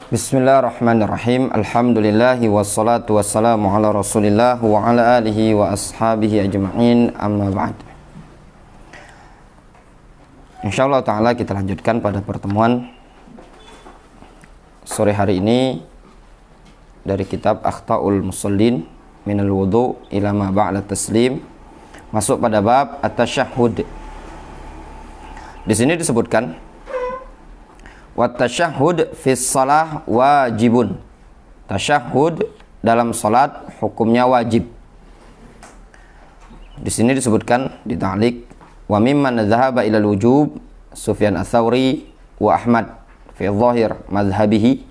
Bismillahirrahmanirrahim. Alhamdulillahi wassalatu wassalamu ala rasulillah wa ala alihi wa ashabihi ajma'in, amma ba'd. Insyaallah ta'ala kita lanjutkan pada pertemuan sore hari ini dari kitab Akhta'ul Musallin minal wudu ila ma ba'da taslim, masuk pada bab at-tasyahhud. Di sini disebutkan wat-tasyahhud fis shalah wajibun. Tasyahhud dalam salat hukumnya wajib. Di sini disebutkan di ta'liq, wa mimman dhahaba ila al-wujub Sufyan ats-Tsauri wa Ahmad fi dhahir madhhabihi.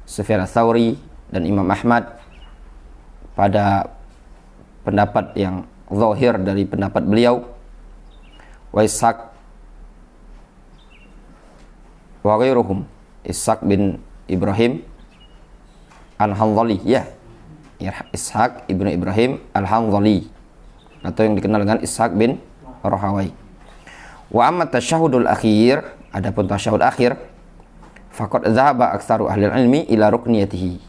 Sufyan ats-Tsauri dan Imam Ahmad pada pendapat yang zahir dari pendapat beliau, wa Ishaq wa ghairuhum, Ishaq bin Ibrahim Al-Hanzali, Ishaq ibnu Ibrahim Al-Hanzali, atau yang dikenal dengan Ishaq bin Rahawai. Wa amma tasyahudul akhir, adapun tasyahud akhir, faqad dhahaba aktsaru ahli ilmi ila rukniyatihi.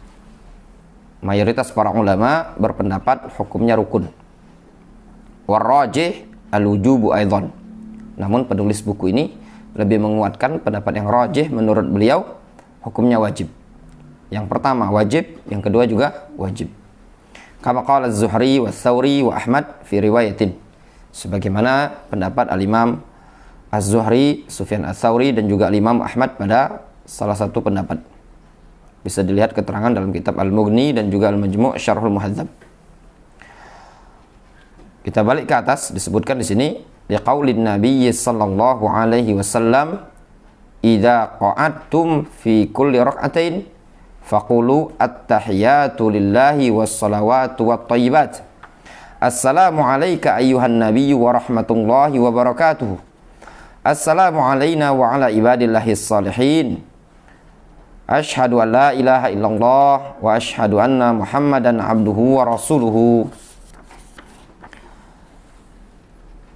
Mayoritas para ulama berpendapat hukumnya rukun. Warrajih al-wujubu aidan. Namun penulis buku ini lebih menguatkan pendapat yang rajih, menurut beliau hukumnya wajib. Yang pertama wajib, yang kedua juga wajib. Kama qala az-Zuhri wa Tsauri wa Ahmad fi riwayatin. Sebagaimana pendapat al-Imam az-Zuhri, Sufyan ats-Tsauri dan juga al-Imam Ahmad pada salah satu pendapat. Bisa dilihat keterangan dalam kitab Al-Mughni dan juga Al-Majmu' Syarhul Muhadzab. Kita balik ke atas, disebutkan di sini liqaulin Nabi sallallahu alaihi wasallam, idza qa'adtum fi kulli rak'atain faqulu at-tahiyatu lillahi was-salawatu wat-thayyibat. Assalamu alayka ayyuhan nabiyyu wa rahmatullahi wa barakatuh. Assalamu alayna wa ala ibadillahis salihin. Ashhadu an la ilaha illallah wa ashhadu anna Muhammadan abduhu wa rasuluhu.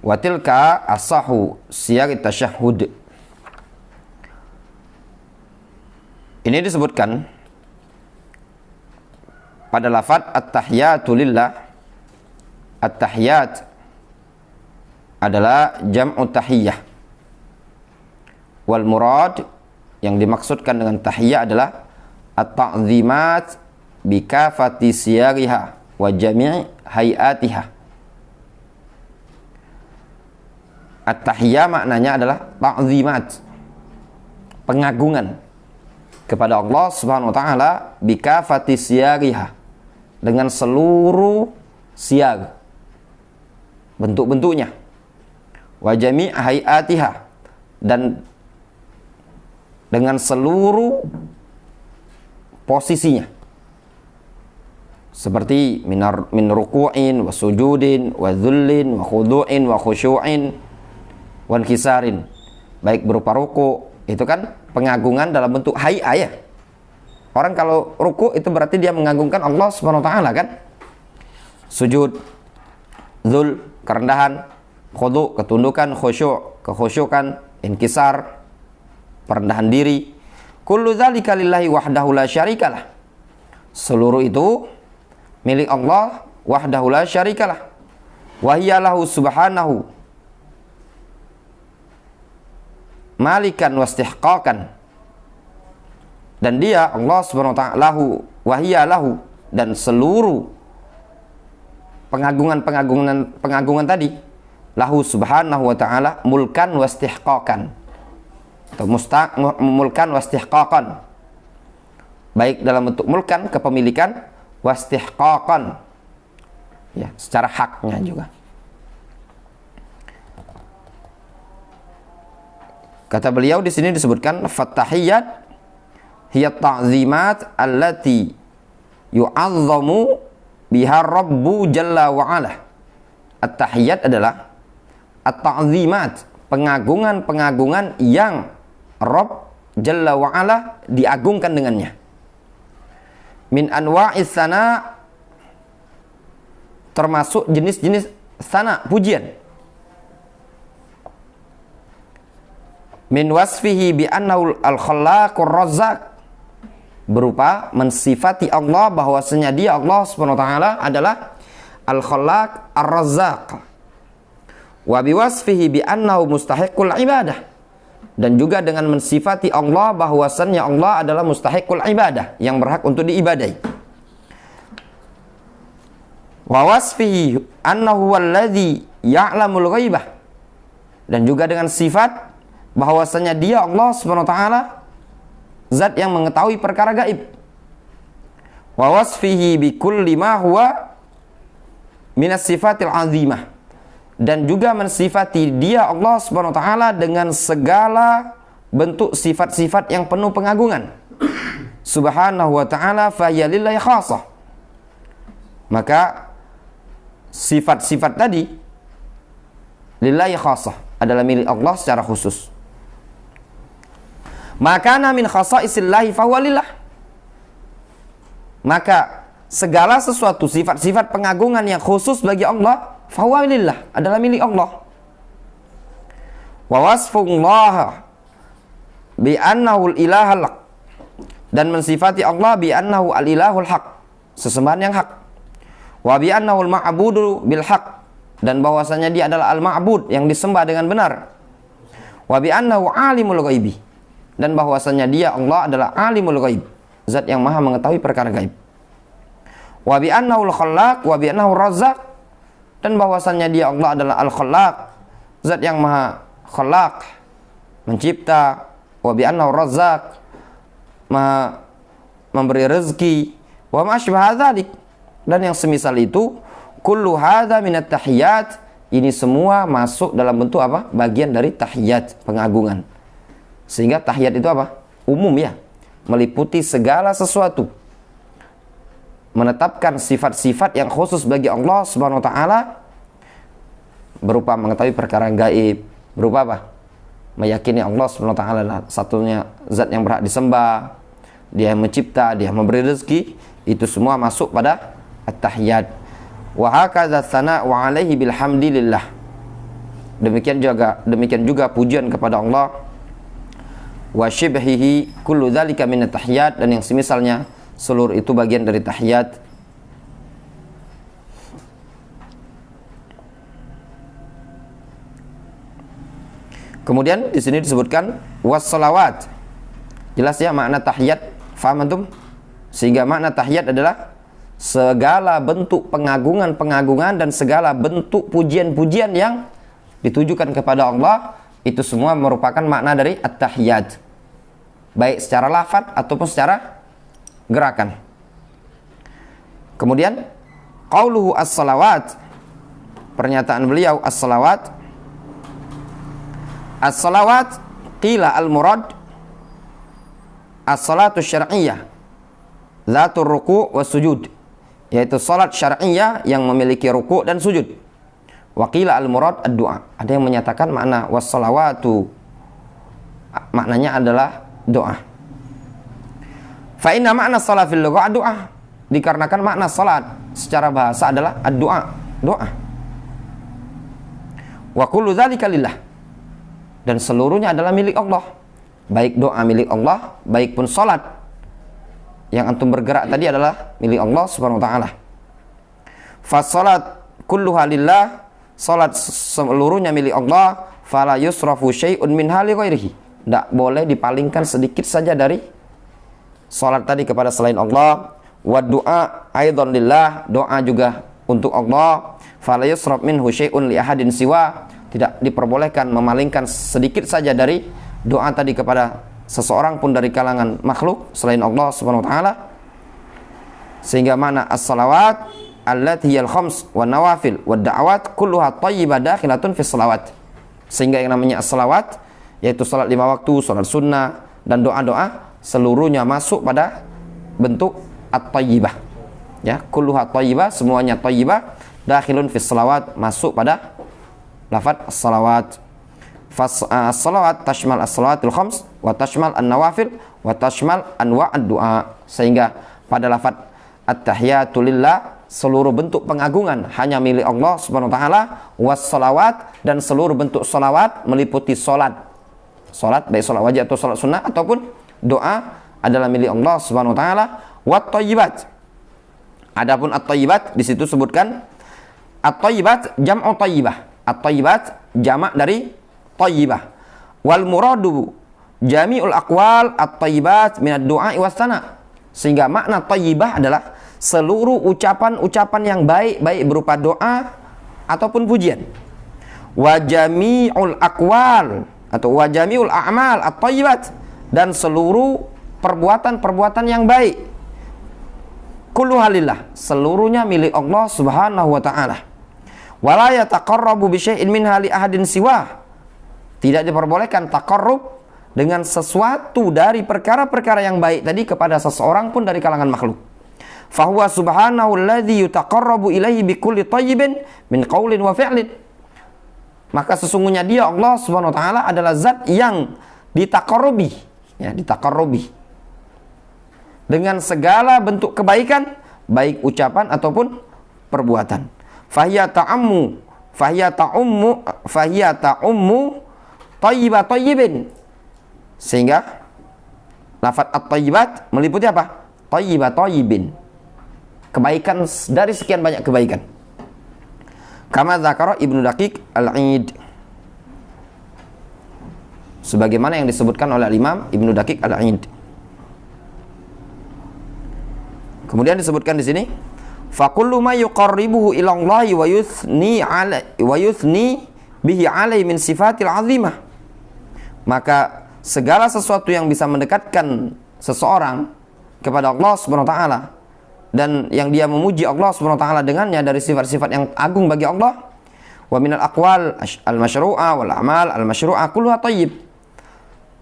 Wa tilka asahu siyaq tasyahhud. Ini disebutkan pada lafaz at-tahiyatu lillah. At-tahiyat adalah jam'u tahiyyah. Wal murad, yang dimaksudkan dengan tahiyya adalah at-ta'zimat bi kafati siyaghiha wa jami' hayatiha. At-tahiyyah maknanya adalah ta'zimat, pengagungan kepada Allah Subhanahu wa taala, bi kafati siyaghiha, dengan seluruh siyag, bentuk-bentuknya, wa jami' hayatiha, dan dengan seluruh posisinya, seperti min ruku'in wa sujudin wa dhullin wa khudu'in wa khusyu'in wa inkisarin, baik berupa ruku, itu kan pengagungan dalam bentuk hay'ah ya. Orang kalau ruku itu berarti dia mengagungkan Allah Subhanahu wa taala kan. Sujud, dhul, kerendahan, khudu, ketundukan, khusyu', kekhusyukan, inkisar, perendahan diri. Kullu dzalika lillahi wahdahu la syarikalah. Seluruh itu milik Allah wahdahu la syarikalah. Wa hiya lahu subhanahu malikan wastihqaqan. Dan dia Allah Subhanahu wa ta'ala lahu wa hiya lahu, dan seluruh pengagungan tadi lahu Subhanahu wa ta'ala mulkan wastihqaqan, atau mulkan wastihqaqan, baik dalam bentuk mulkan, kepemilikan, wastihqaqan, ya, secara haknya juga. Kata beliau di sini disebutkan fattahiyat hiya ta'zimat allati yu'azzamu biha rabbu jalla wa ala. At-tahiyat adalah at-ta'zimat, pengagungan-pengagungan yang Rabb jalla wa ala diagungkan dengannya. Min anwa'is sana, termasuk jenis-jenis sana, pujian. Min wasfihi bi annahu al-khallaqur razzaq, berupa mensifati Allah bahwasanya dia Allah Subhanahu wa taala adalah Al-Khallaq Ar-Razzaq. Wa biwasfihi bi annahu mustahiqul ibadah, dan juga dengan mensifati Allah bahwasannya Allah adalah mustahiqul ibadah, yang berhak untuk diibadahi. Wa wasfihi annahu alladhi ya'lamul ghaibah, dan juga dengan sifat bahwasannya dia Allah Subhanahu wa taala zat yang mengetahui perkara gaib. Wa wasfihi bi kulli ma huwa minas sifatil azimah, dan juga mensifati dia Allah Subhanahu wa taala dengan segala bentuk sifat-sifat yang penuh pengagungan. Subhanahu wa ta'ala fa hiya lillahi khassah. Maka sifat-sifat tadi lillahi khassah, adalah milik Allah secara khusus. Maka min khasaisillahi fa huwa lillah. Maka segala sesuatu sifat-sifat pengagungan yang khusus bagi Allah, fa huwa lillah, adalah milik Allah. Wa wasfullah bi annahu al-ilahul haq, dan mensifati Allah bi annahu al-ilahul haq, sesembahan yang hak. Wa bi annahu al-ma'budu bil haq, dan bahwasanya dia adalah al-ma'bud, yang disembah dengan benar. Wa bi annahu alimul ghaibi, dan bahwasanya dia Allah adalah alimul ghaib, zat yang maha mengetahui perkara gaib. Wa bi annahu al-khallaq wa bi annahu ar-razzaq, dan bahwasanya dia Allah adalah al-khallaq, zat yang maha khallaq, mencipta. Wa bi annahu ar-razzaq, maha memberi rezeki. Wa ma asbaha dzalik, dan yang semisal itu. Kullu hadza minat tahiyat, ini semua masuk dalam bentuk apa? Bagian dari tahiyat, pengagungan. Sehingga tahiyat itu apa? Umum ya, meliputi segala sesuatu, menetapkan sifat-sifat yang khusus bagi Allah Subhanahu wa taala, berupa mengetahui perkara gaib, berupa apa? Meyakini Allah Subhanahu wa taala satunya zat yang berhak disembah, dia yang mencipta, dia yang memberi rezeki. Itu semua masuk pada at-tahiyat. Wa hakadza tsana'u 'alaihi bilhamdilillah. Demikian juga pujian kepada Allah. Wa shibhihi kullu dzalika min at-tahiyat, dan yang semisalnya seluruh itu bagian dari tahiyat. Kemudian di sini disebutkan wassalawat. Jelas ya makna tahiyat, faham antum? Sehingga makna tahiyat adalah segala bentuk pengagungan-pengagungan dan segala bentuk pujian-pujian yang ditujukan kepada Allah, itu semua merupakan makna dari at-tahiyat, baik secara lafaz ataupun secara gerakan. Kemudian qauluhu as-salawat, pernyataan beliau as-salawat. As-salawat qila al-murad as-salatu syar'iyyah zatul ruku' was sujud, yaitu salat syar'iyyah yang memiliki ruku' dan sujud. Wa qila al-murad ad-du'a, ada yang menyatakan makna was-salawatu maknanya adalah doa. Fa inna makna salat fil lughah doa, dikarenakan makna salat secara bahasa adalah ad-du'a, doa. Wa kullu dzalika lillah, dan seluruhnya adalah milik Allah, baik doa milik Allah, baik pun salat yang antum bergerak tadi adalah milik Allah Subhanahu wa taala. Fa salat kulluha lillah, salat seluruhnya milik Allah. Fala yusrafu syai'un min hali ghairihi, tidak boleh dipalingkan sedikit saja dari salat tadi kepada selain Allah. Wa du'a aidan lillah, doa juga untuk Allah. Fala yusraf minhu syai'un li ahadin siwa, tidak diperbolehkan memalingkan sedikit saja dari doa tadi kepada seseorang pun dari kalangan makhluk selain Allah Subhanahu wa taala. Sehingga mana as-salawat allati hiyal khams wan nawafil wad da'awat kulluha thayyibah dakhilatun fi salawat. Sehingga yang namanya as-salawat, yaitu salat 5 waktu, salat sunnah dan doa-doa, seluruhnya masuk pada bentuk at-thayyibah. Ya, kulluha thayyibah, semuanya thayyibah, dakhilun fi salawat, masuk pada lafaz as-salawat. As-salawat tashmal as-salawatul khams wa tashmal an-nawafil wa tashmal anwa' ad-du'a. Sehingga pada lafaz at-tahiyatu lillah, seluruh bentuk pengagungan hanya milik Allah Subhanahu wa taala, was-salawat, dan seluruh bentuk salawat meliputi salat. Salat baik salat wajib atau salat sunnah ataupun doa adalah milik Allah Subhanahu wa taala. Wat thayyibat. Adapun at-thayyibat di situ sebutkan at-thayyibat jam'u thayyibah. At-thayyibat jamak dari thayyibah. Wal muradu jami'ul aqwal at-thayyibat min ad-du'a was sana. Sehingga makna thayyibah adalah seluruh ucapan-ucapan yang baik, baik berupa doa ataupun pujian. Wa jami'ul aqwal atau wa jami'ul a'mal at-thayyibat, dan seluruh perbuatan-perbuatan yang baik. Kulluha lillah, seluruhnya milik Allah Subhanahu wa taala. Wala yataqarrabu bi syai'in minha li ahadin siwa. Tidak diperbolehkan taqarrub dengan sesuatu dari perkara-perkara yang baik tadi kepada seseorang pun dari kalangan makhluk. Fahuwa subhanahu alladhi yutaqarrabu ilaihi bi kulli thayyibin min qaulin wa fi'lin. Maka sesungguhnya dia Allah Subhanahu wa taala adalah zat yang ditaqarrubi, ya, ditaqarrubi dengan segala bentuk kebaikan, baik ucapan ataupun perbuatan. Fahiya ta'ummu thayyiba thayyibin. Sehingga lafaz at-thayyibat meliputi apa? Thayyiba thayyibin. Kebaikan dari sekian banyak kebaikan. Kama dzakara Ibnu Daqiq Al-Id. Sebagaimana yang disebutkan oleh Imam Ibnu Daqiq Al-Id. Kemudian disebutkan di sini, faqullu ma yuqarribuhu ila Allah wa yuthni bihi alai min sifatil azimah. Maka segala sesuatu yang bisa mendekatkan seseorang kepada Allah Subhanahu wa taala dan yang dia memuji Allah Subhanahu wa taala dengannya dari sifat-sifat yang agung bagi Allah, wa minal aqwal al-masyru'ah wal a'mal al-masyru'ah kulluha thayyib.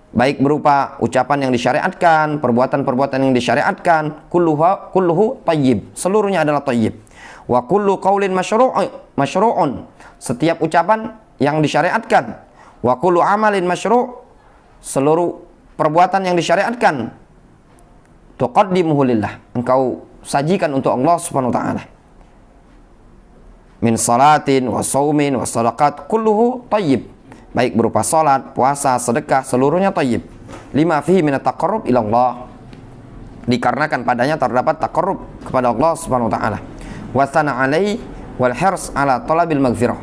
Baik berupa ucapan yang disyariatkan, perbuatan-perbuatan yang disyariatkan, kulluhu thayyib, seluruhnya adalah thayyib. Wa kullu qaulin masyru'un, setiap ucapan yang disyariatkan. Wa kullu amalin masyru', seluruh perbuatan yang disyariatkan. Tuqaddimuhu lillah, engkau sajikan untuk Allah Subhanahu wa taala. Min salatin wa shaumin wa sadaqat kulluhu thayyib. Baik berupa salat, puasa, sedekah, seluruhnya thayyib. Lima fihi minat taqarrub ila Allah, dikarenakan padanya terdapat taqarrub kepada Allah Subhanahu wa taala. Wa tsana alaihi wal hirs ala talabil maghfirah,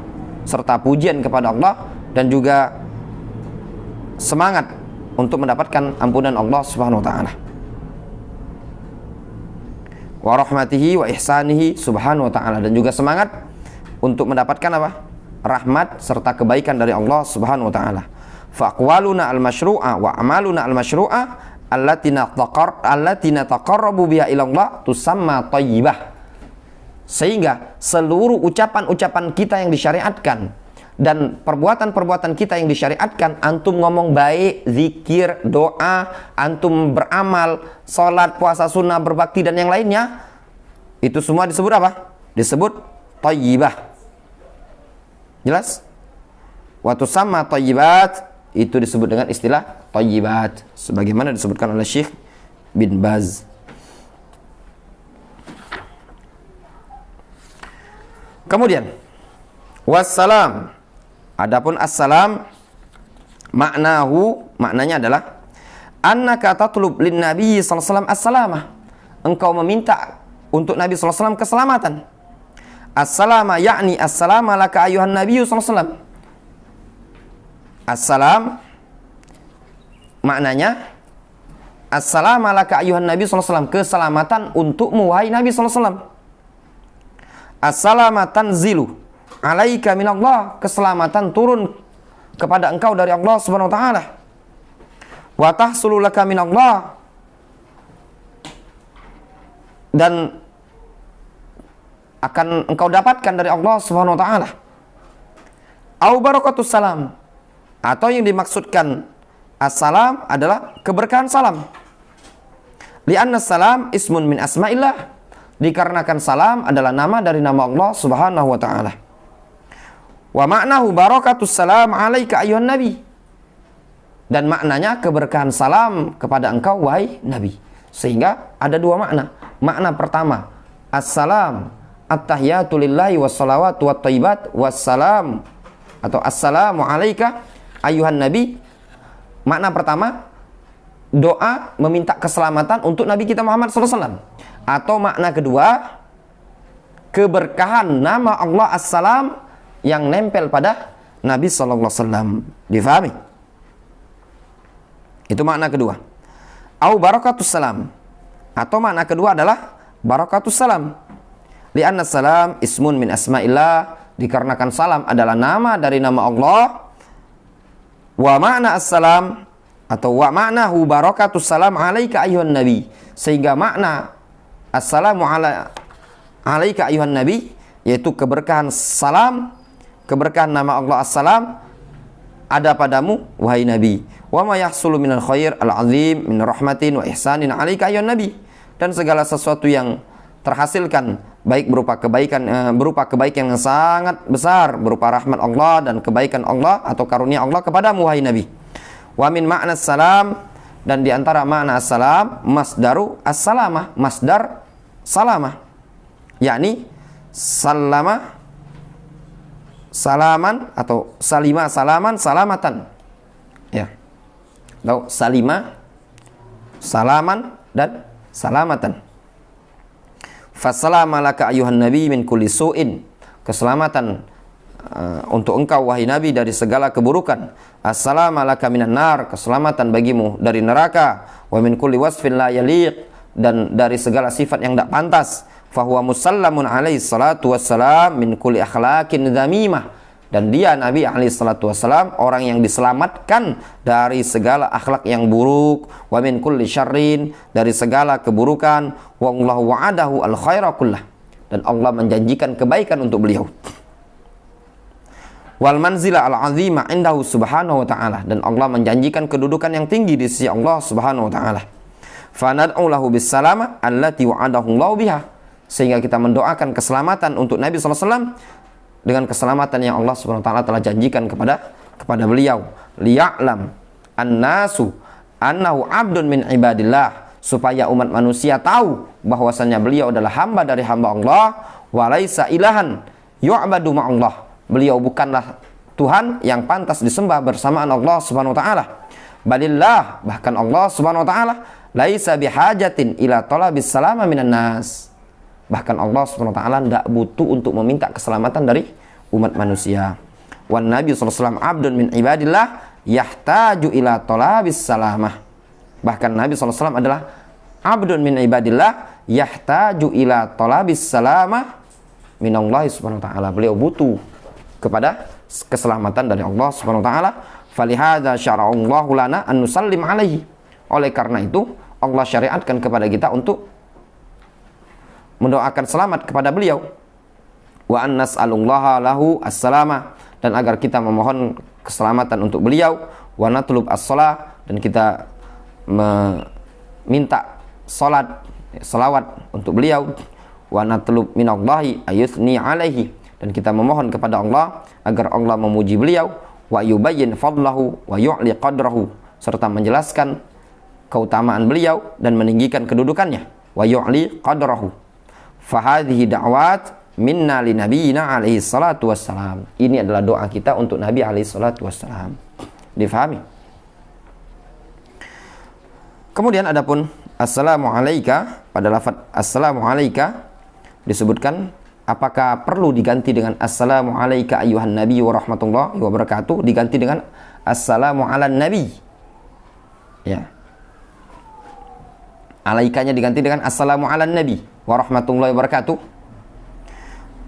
serta pujian kepada Allah dan juga semangat untuk mendapatkan ampunan Allah Subhanahu wa taala. Wa rahmatihi wa ihsanihi subhanahu wa ta'ala, dan juga semangat untuk mendapatkan apa? Rahmat serta kebaikan dari Allah Subhanahu wa taala. Fa aqwaluna al-masyru'ah wa amaluna al-masyru'ah allati nataqarrabu biha ila Allah tusamma thayyibah. Sehingga seluruh ucapan-ucapan kita yang disyariatkan dan perbuatan-perbuatan kita yang disyariatkan, antum ngomong baik, zikir, doa, antum beramal, salat, puasa sunnah, berbakti dan yang lainnya, itu semua disebut apa? Disebut thayyibah. Jelas? Waktu sama thayyibat itu disebut dengan istilah thayyibat, sebagaimana disebutkan oleh Syekh bin Baz. Kemudian wassalam. Adapun assalam maknanya adalah annaka tatlub lin nabi sallallahu alaihi wasallam assalamah. Engkau meminta untuk Nabi sallallahu alaihi wasallam keselamatan. Assalama yakni assalama laka ayuhan nabiyyu sallallahu alaihi wasallam. Assalam maknanya assalama laka ayuhan nabiyyu sallallahu alaihi wasallam, keselamatan untukmu wahai Nabi sallallahu alaihi wasallam. Assalama tanzilu alaika minallah, keselamatan turun kepada engkau dari Allah Subhanahu wa taala. Wa tahsulu laka minallah, dan akan engkau dapatkan dari Allah Subhanahu wa taala. Au barakatus salam, atau yang dimaksudkan assalam adalah keberkahan salam. Li'anna salam ismun min asma'illah, dikarenakan salam adalah nama dari nama Allah Subhanahu wa taala. Wa ma'nahu barakatus salam alaika ayyuhan nabi, dan maknanya keberkahan salam kepada engkau wahai nabi. Sehingga ada dua makna. Makna pertama, assalam at-tahiyatu lillahi wassalawatu wattayyibat wassalam, atau assalamu alaika ayyuhan nabi. Makna pertama doa meminta keselamatan untuk Nabi kita Muhammad SAW. Atau makna kedua, keberkahan nama Allah As-Salam yang nempel pada Nabi SAW. Difahami? Itu makna kedua. Au barakatus salam. Atau makna kedua adalah barakatus salam. Li'anna salam ismun min asma'illah. Dikarenakan salam adalah nama dari nama Allah. Wa makna as-salam atau wa maknahu barakatus salam alaika ayuhan nabi. Sehingga makna assalamu alaika ayuhan nabi, yaitu keberkahan salam, keberkahan nama Allah as-salam ada padamu wahai nabi. Wa ma yahsulu minal khair al-azim min rahmatin wa ihsanin alaika ayuhan nabi. Dan segala sesuatu yang terhasilkan baik berupa kebaikan yang sangat besar, berupa rahmat Allah dan kebaikan Allah atau karunia Allah kepadamu wahai nabi. Wa min makna salam, dan diantara makna salam masdaru as-salamah, masdar salamah, yakni salama salaman atau salima salaman salamatan, ya, atau salima salaman dan salamatan. Fasalama laka ayuhan nabi min kulli su'in, keselamatan untuk engkau wahai nabi dari segala keburukan. Assalamu alaka minan nar, keselamatan bagimu dari neraka. Wa min kulli wasfin la yaliq, dan dari segala sifat yang tidak pantas. Fahuwa musallamun alaihi salatu wassalam min kulli akhlaqin dzamimah, dan dia Nabi alaihi salatu wassalam orang yang diselamatkan dari segala akhlak yang buruk. Wa min kulli syarrin, dari segala keburukan. Wallahu wa'adahu al khaira kullah, dan Allah menjanjikan kebaikan untuk beliau. Wal manzila al-azima indahu subhanahu wa ta'ala, dan Allah menjanjikan kedudukan yang tinggi di sisi Allah subhanahu wa ta'ala. Fanad'u lahu bis salamah allati wa'adahu Allah biha, sehingga kita mendoakan keselamatan untuk Nabi SAW dengan keselamatan yang Allah subhanahu wa ta'ala telah janjikan kepada beliau. Liya'lam annasu annahu abdun min ibadillah, supaya umat manusia tahu bahwasannya beliau adalah hamba dari hamba Allah. Wa laisa ilahan yu'badu ma'allah, beliau bukanlah Tuhan yang pantas disembah bersamaan Allah subhanahu wa ta'ala. Balillah, bahkan Allah subhanahu wa ta'ala laisa bihajatin ila talabis salama minan nas, bahkan Allah subhanahu wa ta'ala tidak butuh untuk meminta keselamatan dari umat manusia. Wan Nabi SAW abdun min ibadillah yahtaju ila talabis salamah, bahkan Nabi SAW adalah abdun min ibadillah yahtaju ila talabis salamah minallahi subhanahu wa ta'ala, beliau butuh kepada keselamatan dari Allah subhanahu wa ta'ala. Falihada syara'allahu lana an nusallim alaihi, oleh karena itu Allah syariatkan kepada kita untuk mendoakan selamat kepada beliau. Wa an nas'alullaha lahu as-salamah, dan agar kita memohon keselamatan untuk beliau. Wa natlub as-salah, dan kita meminta salat, salawat untuk beliau. Wa natlub minallahi ayuthni alaihi, dan kita memohon kepada Allah agar Allah memuji beliau. Wa yubayyin fadlahu wa yu'li qadrahu, serta menjelaskan keutamaan beliau dan meninggikan kedudukannya. Wa yu'li qadrahu. Fahadhihi da'wat minna li nabiyina alaihi salatu wassalam, ini adalah doa kita untuk Nabi alaihi salatu wassalam. Difahami? Kemudian adapun assalamu alayka, pada lafaz assalamu alayka disebutkan apakah perlu diganti dengan assalamu alayka ayyuhan nabi wa rahmatullahi wa barakatuh, diganti dengan assalamu ala nabi, ya, alaikanya diganti dengan assalamu ala nabi wa rahmatullahi wa barakatuh.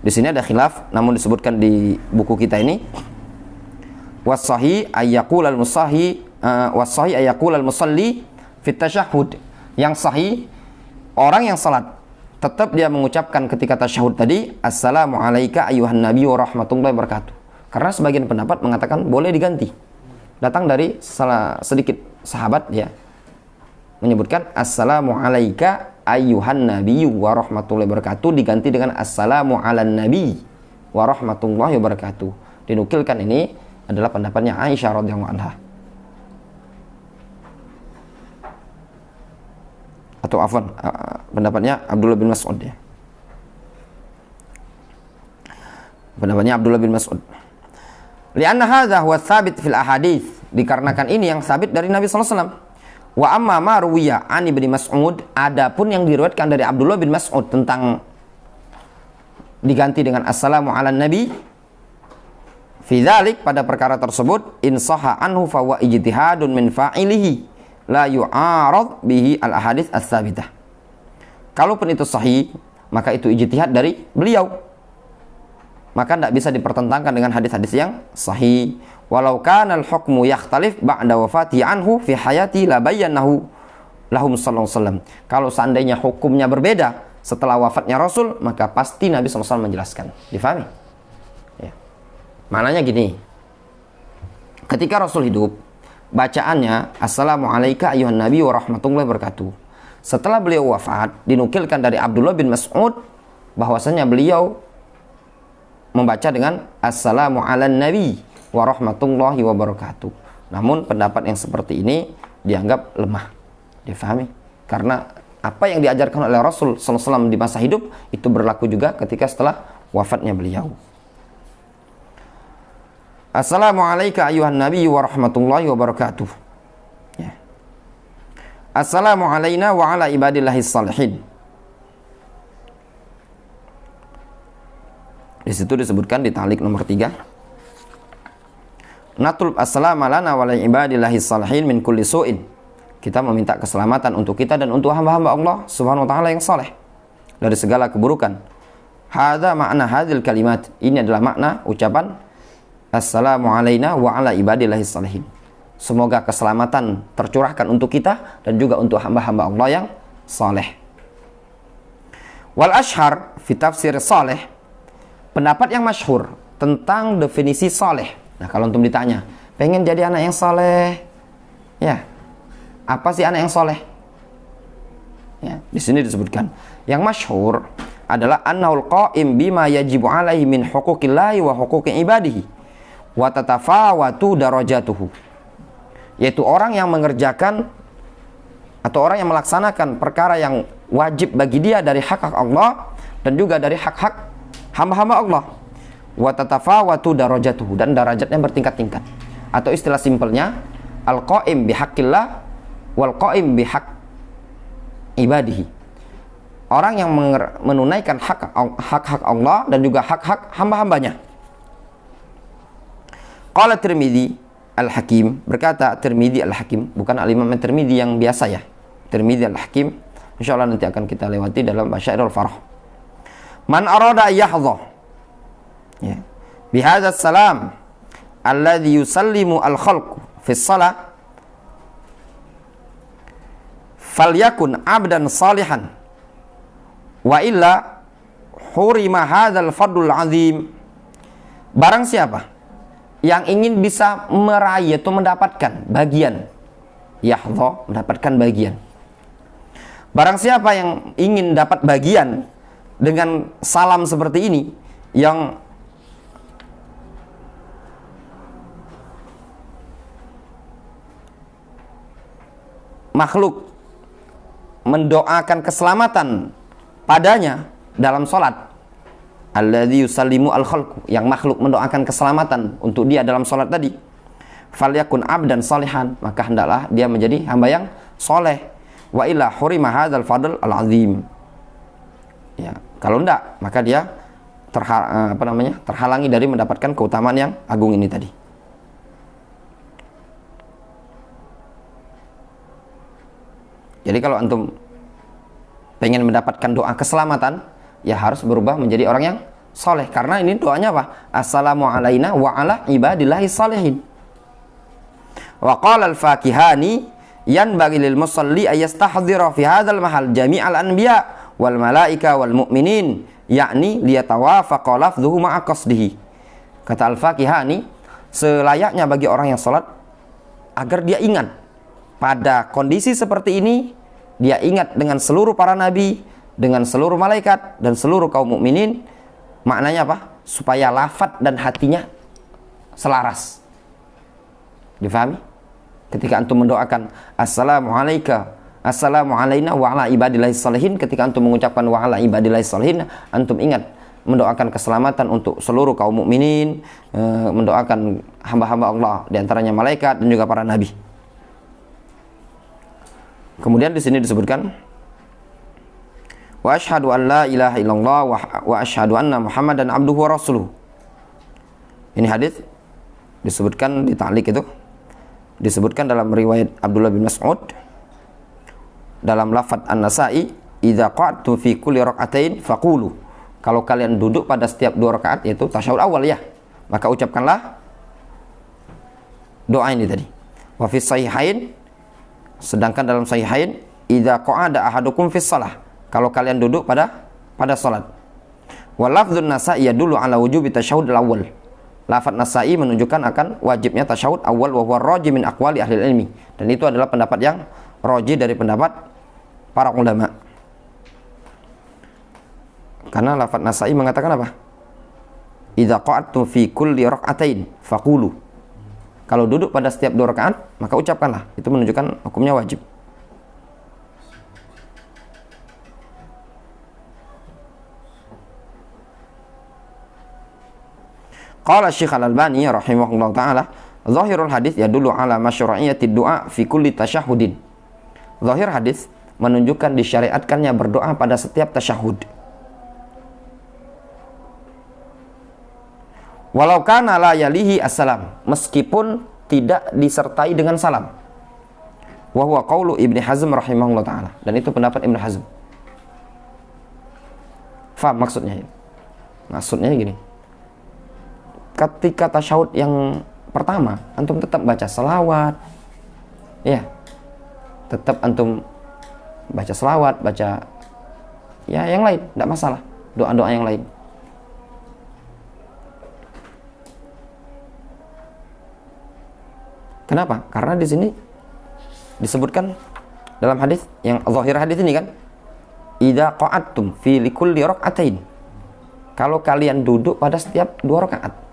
Di sini ada khilaf, namun disebutkan di buku kita ini was-sahih ayyaqul al-musahi was-sahih ayyaqul al-musalli fit tasyahhud, yang sahih orang yang salat tetap dia mengucapkan ketika tasyahud tadi assalamu alayka ayyuhan nabi wa rahmatullahi wa barakatuh, karena sebagian pendapat mengatakan boleh diganti. Datang dari salah sedikit sahabat ya menyebutkan assalamu alayka ayyuhan nabi wa rahmatullahi wa barakatuh diganti dengan assalamu ala nabi wa rahmatullahi wa barakatuh. Dinukilkan ini adalah pendapatnya Aisyah radhiyallahu anha, atau afwan pendapatnya Abdullah bin Mas'ud ya. Pendapatnya Abdullah bin Mas'ud. Li'anna hadza huwa tsabit fil ahadits, dikarenakan ini yang sabit dari Nabi sallallahu alaihi wasallam. Wa amma ma ruwiya an Ibnu Mas'ud, adapun yang diriwayatkan dari Abdullah bin Mas'ud tentang diganti dengan assalamu ala nabi fi dzalik, pada perkara tersebut, in sahha anhu fa wa ijtihadun min fa'ilihi la yu'arad bihi al ahadits ats-tsabitah. Kalaupun itu sahih, maka itu ijtihad dari beliau, maka tidak bisa dipertentangkan dengan hadis-hadis yang sahih. Walau kana al-hukmu yakhtalif ba'da wafati anhu fi hayati la bayyanahu lahum sallallahu alaihi wasallam. Kalau seandainya hukumnya berbeda setelah wafatnya Rasul, maka pasti Nabi SAW menjelaskan. Difahami? Ya. Maknanya gini, ketika Rasul hidup, bacaannya assalamu alayka ayyuhan nabi wa rahmatullahi wabarakatuh. Setelah beliau wafat, dinukilkan dari Abdullah bin Mas'ud bahwasanya beliau membaca dengan assalamu ala nabi wa rahmatullahi wabarakatuh. Namun pendapat yang seperti ini dianggap lemah. Difahami? Karena apa yang diajarkan oleh Rasul SAW di masa hidup itu berlaku juga ketika setelah wafatnya beliau. Assalamu alayka ayyuhan nabi wa rahmatullahi wabarakatuh. Ya. Assalamu alayna wa ala ibadillahi salihin. Di situ disebutkan di ta'liq nomor 3. Natlub assalamu lana wa ala ibadillahi salihin min kulli su'in. Kita meminta keselamatan untuk kita dan untuk hamba-hamba Allah Subhanahu wa taala yang saleh dari segala keburukan. Hadza makna hadhil kalimat. Ini adalah makna ucapan assalamu alayna wa ala ibadillahi salihin. Semoga keselamatan tercurahkan untuk kita dan juga untuk hamba-hamba Allah yang saleh. Wal ashhar fi tafsir saleh, pendapat yang masyhur tentang definisi saleh. Nah, kalau antum ditanya, pengen jadi anak yang saleh, ya, apa sih anak yang saleh? Ya, di sini disebutkan, yang masyhur adalah annahul qa'im bima yajibu alaihi min huquqillahi wa huquqi ibadihi wa tatafawatu darajatuhu. Yaitu orang yang mengerjakan atau orang yang melaksanakan perkara yang wajib bagi dia dari hak-hak Allah dan juga dari hak-hak hamba-hamba Allah. Wa tatafawatu darajatuhu, dan derajatnya bertingkat-tingkat. Atau istilah simpelnya, al-qa'im bihaqqillah wal qa'im bihaq ibadihi. Orang yang menunaikan hak-hak Allah dan juga hak-hak hamba-hambanya. Qala Tirmidzi Al-Hakim, berkata Tirmidzi Al-Hakim, bukan al-Imam Tirmidzi yang biasa ya. Tirmidzi Al-Hakim, insyaallah nanti akan kita lewati dalam Basyairul Farah. Man arada yahdha, ya, bihadza salam alladhi yusallimu al-khalqu fi shalah falyakun abdan salihan wa illa hurima hadzal fadlul azim. Barang siapa yang ingin bisa meraih atau mendapatkan bagian, yahdha, mendapatkan bagian. Barang siapa yang ingin dapat bagian dengan salam seperti ini, yang makhluk mendoakan keselamatan padanya dalam sholat, alladzi yusallimu al-khalqu, yang makhluk mendoakan keselamatan untuk dia dalam sholat tadi, falyakun abdan salihan, maka hendaklah dia menjadi hamba yang soleh, wa illa hurima hadzal fadl al-azim. Ya, kalau enggak, maka dia terhalangi dari mendapatkan keutamaan yang agung ini tadi. Jadi kalau antum pengen mendapatkan doa keselamatan, ya harus berubah menjadi orang yang soleh. Karena ini doanya apa? Assalamu alayna wa ala ibadillahi salihin. Wa qala al-Fakihani yanbaghi lil musalli ayastahdhira fi hadzal mahal jami'al anbiya wal malaika wal mu'minin, yakni liyatawafaqa lafdhuhu ma'a qasdihi. Kata al-Fakihani, selayaknya bagi orang yang salat agar dia ingat pada kondisi seperti ini, dia ingat dengan seluruh para nabi, dengan seluruh malaikat dan seluruh kaum mukminin. Maknanya apa? Supaya lafaz dan hatinya selaras. Difahami? Ketika antum mendoakan assalamu alayka, assalamu alayna wa ala ibadillahi salihin, ketika antum mengucapkan wa ala ibadillahi salihin, antum ingat mendoakan keselamatan untuk seluruh kaum mukminin, mendoakan hamba-hamba Allah, diantaranya malaikat dan juga para nabi. Kemudian di sini disebutkan wa asyhadu an la ilaha illallah wa asyhadu anna Muhammadan abduhu wa rasuluh. Ini hadis disebutkan di ta'liq itu, disebutkan dalam riwayat Abdullah bin Mas'ud dalam lafaz An-Nasa'i, idza qa'adtum fi kulli rak'atain faqulu. Kalau kalian duduk pada setiap 2 rakaat, yaitu tasyahud awal ya, maka ucapkanlah doa ini tadi. Wa fi sahihain, sedangkan dalam sahihain, idza qa'ada ahadukum fi shalah, kalau kalian duduk pada salat. Wa lafdzun Nasa'i yadullu ala wujubi tasyahud al-awwal. Lafaz Nasa'i menunjukkan akan wajibnya tasyahud awal, wa huwa rajih min aqwali ahli ilmi, dan itu adalah pendapat yang rajih dari pendapat para ulama. Karena lafaz Nasa'i mengatakan apa? Idza qa'adtum fi kulli rak'atain faqulu. Kalau duduk pada setiap 2 rakaat, maka ucapkanlah. Itu menunjukkan hukumnya wajib. Qala Syekh Al-Albani rahimahullah ta'ala, zahirul hadis yadullu ala masyru'iyyatid du'a fi kulli tasyahhudin. Zahir hadis menunjukkan disyariatkannya berdoa pada setiap tasyahud. Walau kana la yalihi assalam, meskipun tidak disertai dengan salam. Wa huwa qaulu Ibnu Hazm rahimahullah ta'ala, dan itu pendapat Ibnu Hazm. Faham maksudnya? Maksudnya gini. Ketika tasyahud yang pertama, antum tetap baca selawat, ya, tetap antum baca selawat, baca ya yang lain, tidak masalah, doa-doa yang lain. Kenapa? Karena di sini disebutkan dalam hadis yang zahir hadis ini kan, idza qa'adtum fi likulli rak'atain, kalau kalian duduk pada setiap 2 rakaat.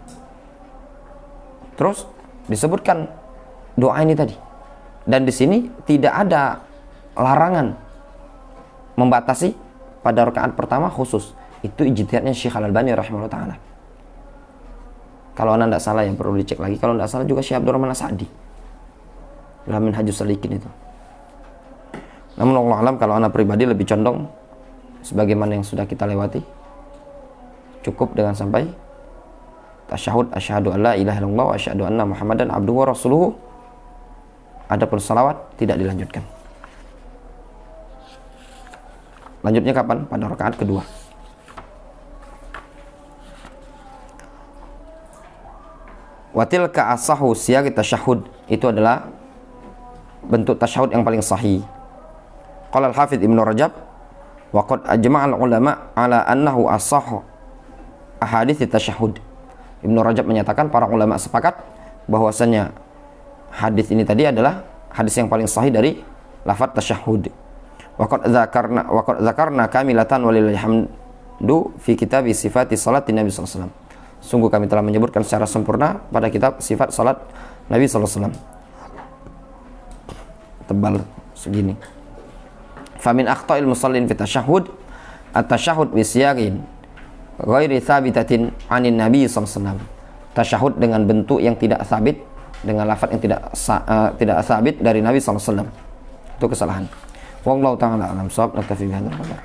Terus disebutkan doa ini tadi. Dan di sini tidak ada larangan membatasi pada rakaat pertama khusus. Itu ijtihadnya Syekh Al-Albani rahimahullah ta'ala. Kalau anda tidak salah, yang perlu dicek lagi. Kalau tidak salah juga Syekh Abdurrahman As-Sa'di dalam Minhajus Salikin itu. Namun Allah alam, kalau anda pribadi lebih condong sebagaimana yang sudah kita lewati, cukup dengan sampai tasyahud asyhadu alla ilaha illallah wa asyhadu anna Muhammadan abduhu wa rasuluhu. Adapun salawat tidak dilanjutkan. Lanjutnya kapan? Pada rakaat kedua. Watilka asahu siyaq tasyahud, itu adalah bentuk tasyahud yang paling sahih. Qala al-Hafidz Ibnu Rajab wa qad ajma'al ulama ala annahu asahhu ahadits tasyahud. Ibnu Rajab menyatakan para ulama sepakat bahwasanya hadis ini tadi adalah hadis yang paling sahih dari lafaz tasyahud. Wa qad dzakarna kamilatan walillahil hamdu fi kitab sifati salatin Nabi sallallahu alaihi wasallam. Sungguh kami telah menyebutkan secara sempurna pada kitab sifat salat Nabi sallallahu alaihi wasallam. Tebal segini. Famin akhta'il musallin fi tasyahud at-tasyahud bi siyaqin ghairi thabitatin 'anin Nabi sallallahu alaihi wasallam. Tasyahud dengan bentuk yang tidak sabit, dengan lafaz yang tidak sabit dari Nabi sallallahu alaihi wasallam. Itu kesalahan. Wallahu ta'ala alam shawab. Naktafi bihadzal qadar.